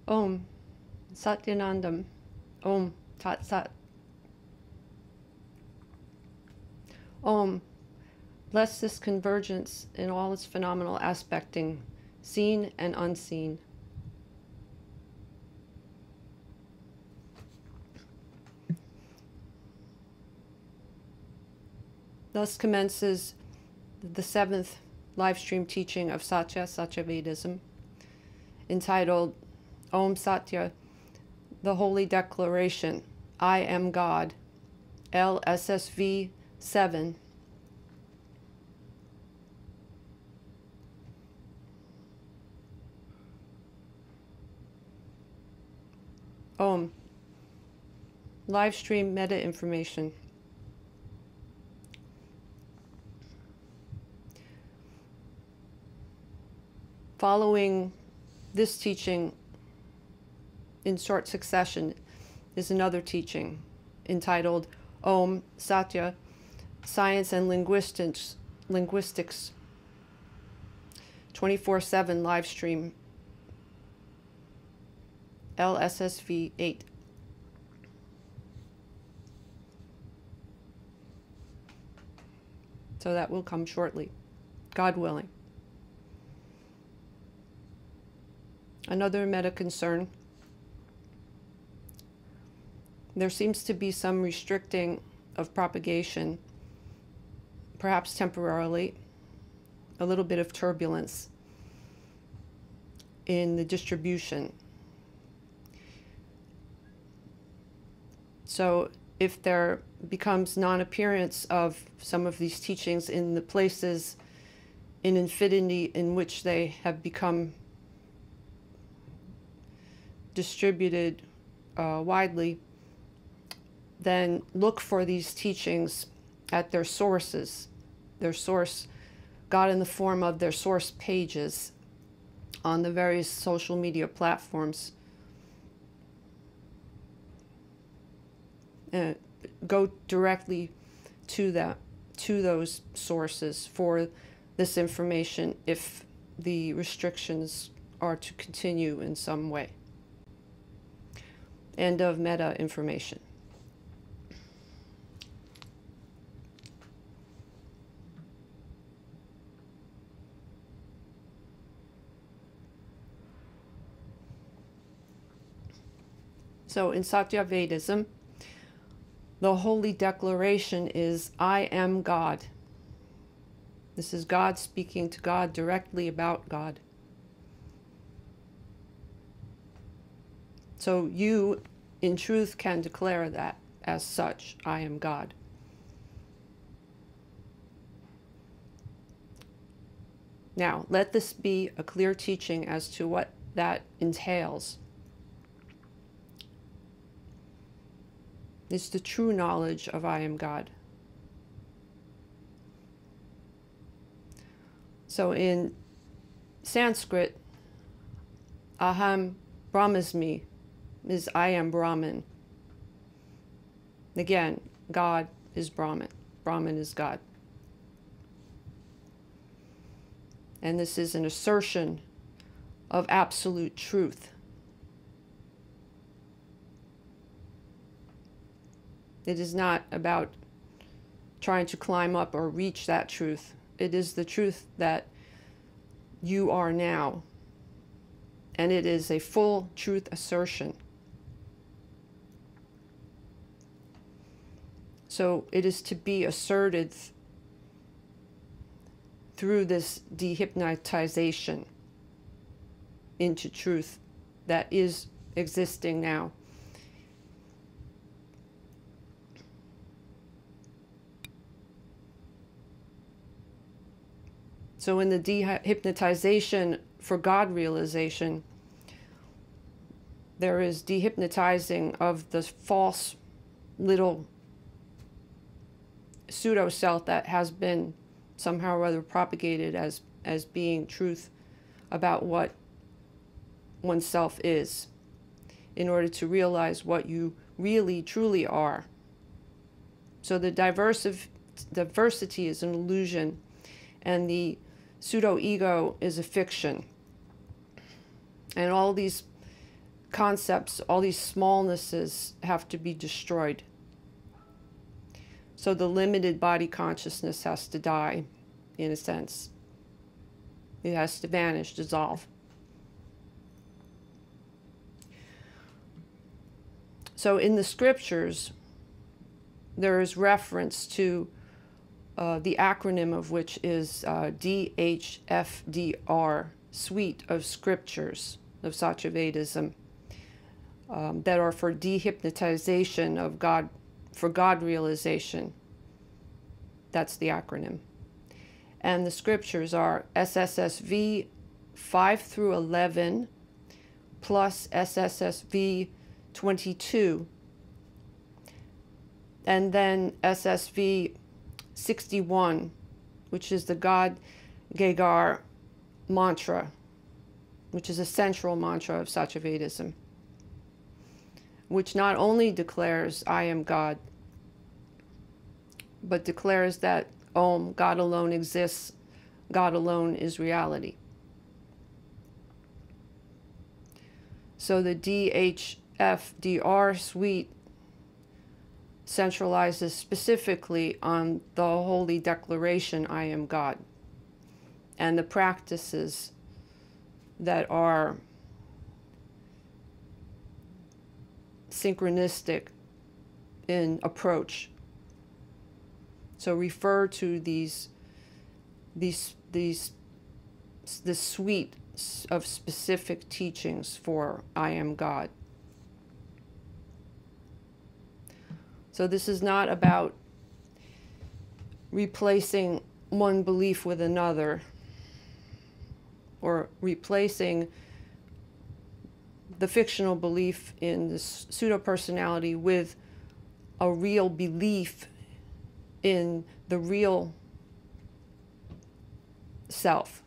Om Satyanandam. Om Tat Sat. Om. Bless this convergence in all its phenomenal aspecting, seen and unseen. Thus commences the 7th live stream teaching of Satya, SATYAVEDISM, entitled Om Satya, the Holy Declaration, I Am God, Lssv 7. Om. Live stream meta information. Following this teaching in short succession is another teaching entitled Om Satya, Science and Linguistics 24/7 live stream, Lssv 8. So that will come shortly, God willing. Another meta concern. There seems to be some restricting of propagation, perhaps temporarily, a little bit of turbulence in the distribution. So if there becomes non-appearance of some of these teachings in the places in infinity in which they have become distributed widely, then look for these teachings at their sources. Their source, God in the form of their source pages on the various social media platforms. Go directly to those sources for this information if the restrictions are to continue in some way. End of meta information. So in SATYAVEDISM, the holy declaration is, I am God. This is God speaking to God directly about God. So you, in truth, can declare that as such, I am God. Now, let this be a clear teaching as to what that entails. It's the true knowledge of I am God. So in Sanskrit, Aham Brahmasmi is I am Brahman. Again, God is Brahman. Brahman is God. And this is an assertion of absolute truth. It is not about trying to climb up or reach that truth. It is the truth that you are now. And it is a full truth assertion. So it is to be asserted through this dehypnotization into truth that is existing now. So in the dehypnotization for God realization, there is dehypnotizing of the false little pseudo-self that has been somehow or other propagated as being truth about what oneself is, in order to realize what you really truly are. So the diversity is an illusion, and the pseudo-ego is a fiction. And all these concepts, all these smallnesses have to be destroyed. So the limited body consciousness has to die, in a sense. It has to vanish, dissolve. So in the scriptures, there is reference to the acronym of which is DHFDR, Suite of Scriptures of Satyavedism, that are for dehypnotization of God, for God realization. That's the acronym. And the scriptures are SSSV 5 through 11 plus SSSV 22, and then SSV 61, which is the God Gegar mantra, which is a central mantra of Satyavedism, which not only declares I am God, but declares that Om, God alone exists, God alone is reality. So the DHFDR suite centralizes specifically on the holy declaration, I am God, and the practices that are synchronistic in approach. So refer to this suite of specific teachings for I am God. So this is not about replacing one belief with another, or replacing the fictional belief in this pseudo-personality with a real belief in the real self.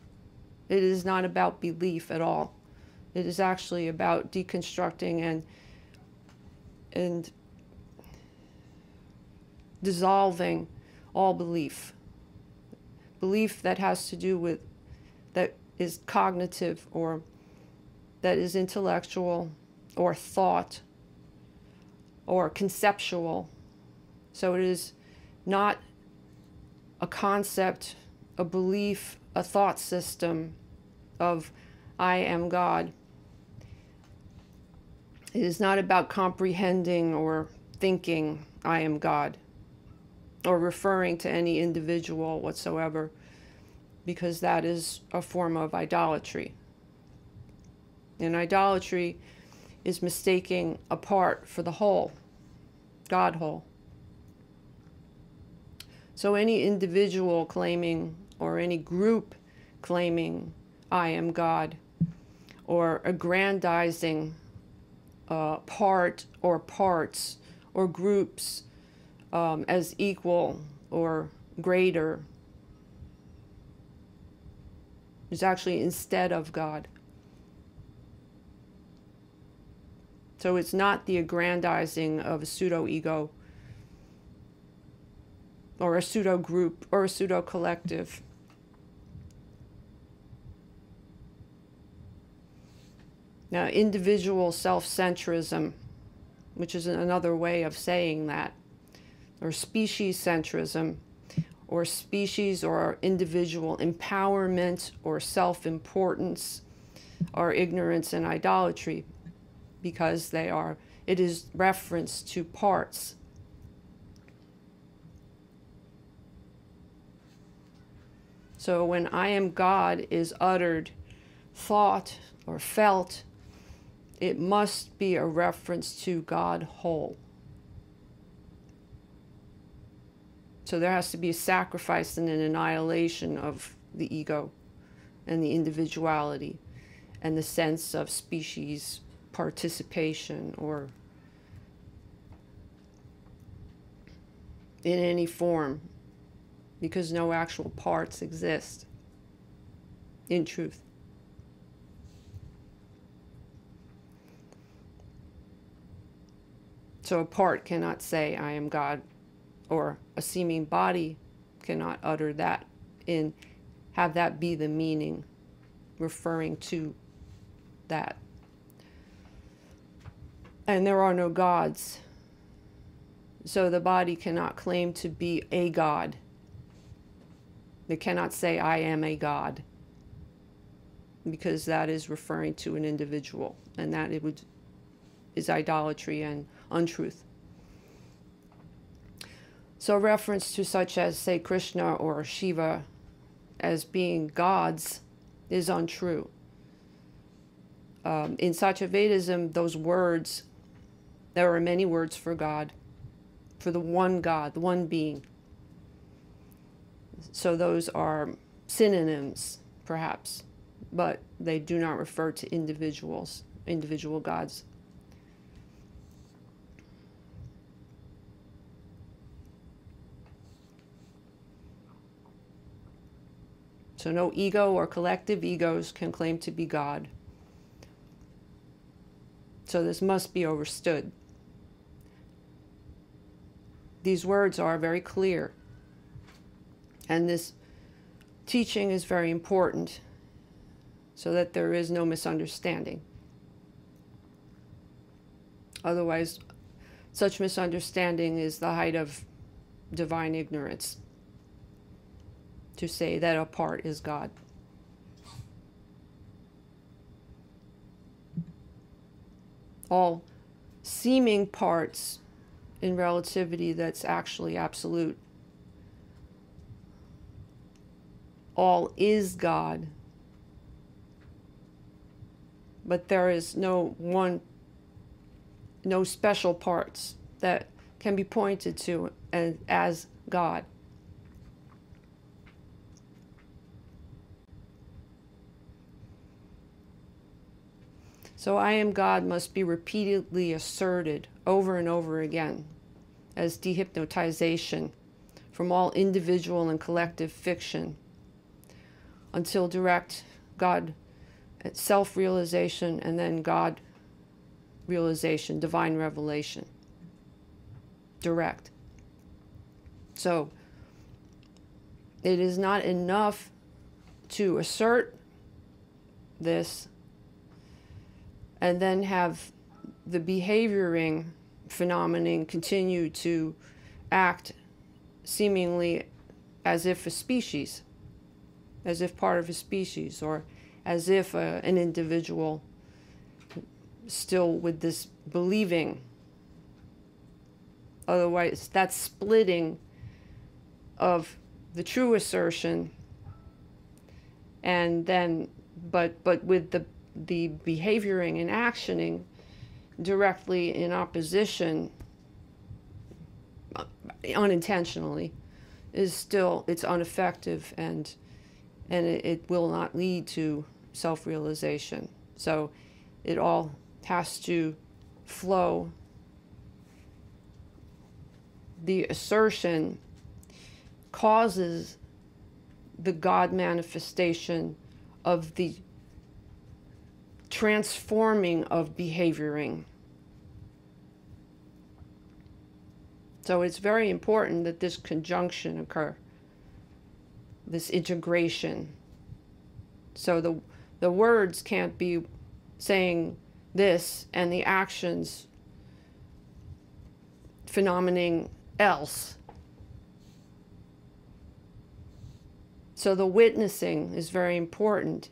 It is not about belief at all. It is actually about deconstructing and dissolving all belief. Belief that has to do with, that is cognitive, or that is intellectual, or thought, or conceptual. So it is not a concept, a belief, a thought system of I am God. It is not about comprehending or thinking I am God, or referring to any individual whatsoever, because that is a form of idolatry. And idolatry is mistaking a part for the whole, God whole. So any individual claiming, or any group claiming I am God, or aggrandizing part or parts or groups as equal or greater, is actually instead of God. So it's not the aggrandizing of a pseudo-ego, or a pseudo-group, or a pseudo-collective. Now, individual self-centrism, which is another way of saying that, or species-centrism, or species or individual empowerment or self-importance, are ignorance and idolatry, because it is reference to parts. So when I am God is uttered, thought, or felt, it must be a reference to God whole. So there has to be a sacrifice and an annihilation of the ego and the individuality and the sense of species participation, or in any form, because no actual parts exist in truth. So a part cannot say I am God, or a seeming body cannot utter that and have that be the meaning referring to that. And there are no gods. So the body cannot claim to be a god. It cannot say, I am a god, because that is referring to an individual, and that is idolatry and untruth. So reference to such as, say, Krishna or Shiva as being gods is untrue. In SATYAVEDISM, those words, there are many words for God, for the one God, the one being. So those are synonyms, perhaps, but they do not refer to individuals, individual gods. So no ego or collective egos can claim to be God. So this must be understood. These words are very clear, and this teaching is very important so that there is no misunderstanding. Otherwise, such misunderstanding is the height of divine ignorance, to say that a part is God. All seeming parts in relativity that's actually absolute. All is God, but there is no special parts that can be pointed to as God. So I am God must be repeatedly asserted over and over again as dehypnotization from all individual and collective fiction until direct God self-realization and then God realization, divine revelation. Direct. So it is not enough to assert this and then have the behavioring phenomenon continue to act seemingly as if a species, as if part of a species, or as if an individual still with this believing. Otherwise, that splitting of the true assertion, and then, but with the behavioring and actioning directly in opposition, unintentionally, is still, it's ineffective, and it will not lead to self-realization. So it all has to flow. The assertion causes the God manifestation of the transforming of behavioring. So it's very important that this conjunction occur, this integration. So the words can't be saying this and the actions phenomenon else. So the witnessing is very important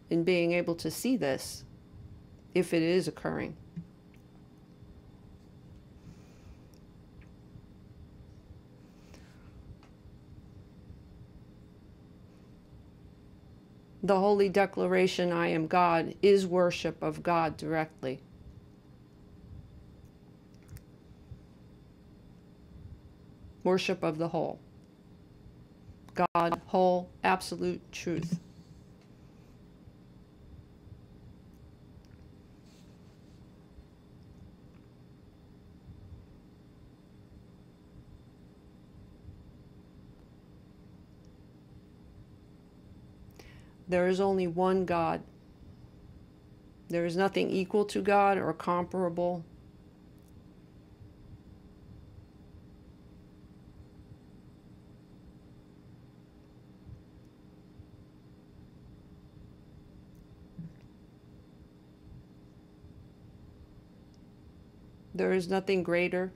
in being able to see this, if it is occurring. The holy declaration, I am God, is worship of God directly. Worship of the whole. God, whole, absolute truth. There is only one God. There is nothing equal to God or comparable. There is nothing greater.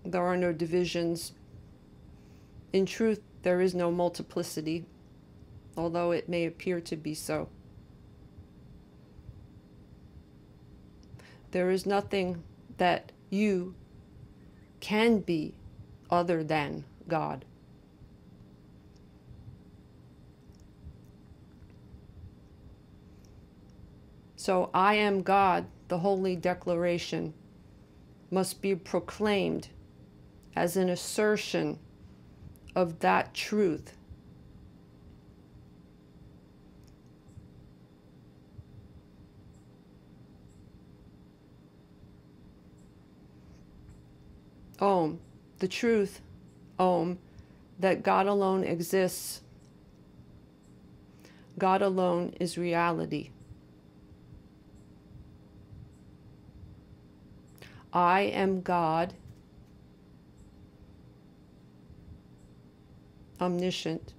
There are no divisions. In truth, there is no multiplicity, although it may appear to be so. There is nothing that you can be other than God. So, I am God, the holy declaration, must be proclaimed as an assertion of that truth. Om, the truth, Om, that God alone exists. God alone is reality. I am God, omniscient.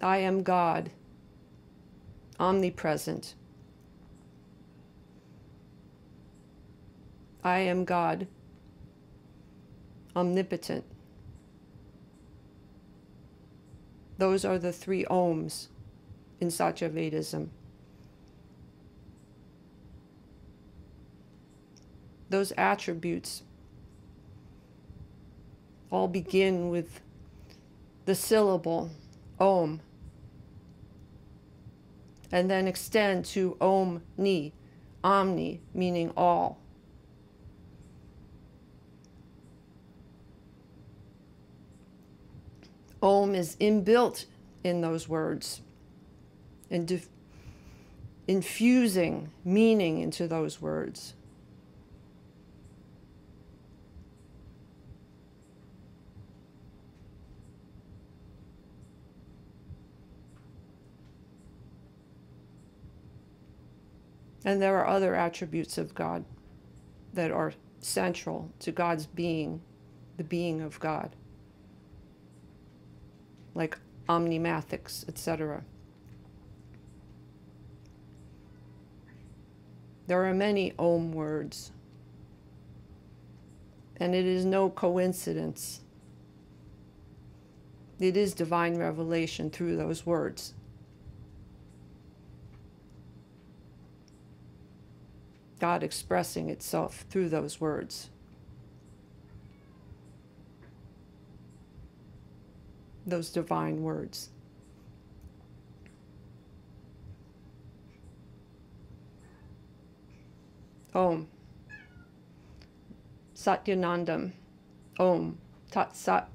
I am God, omnipresent. I am God, omnipotent. Those are the 3 Oms in SATYAVEDISM. Those attributes all begin with the syllable Om, and then extend to Omni, Omni, meaning all. Om is inbuilt in those words and infusing meaning into those words. And there are other attributes of God that are central to God's being, the being of God, like omnimathics, etc. There are many Om words, and it is no coincidence. It is divine revelation through those words. God expressing itself through those words. Those divine words. Om. Satyanandam. Om. Tat Sat.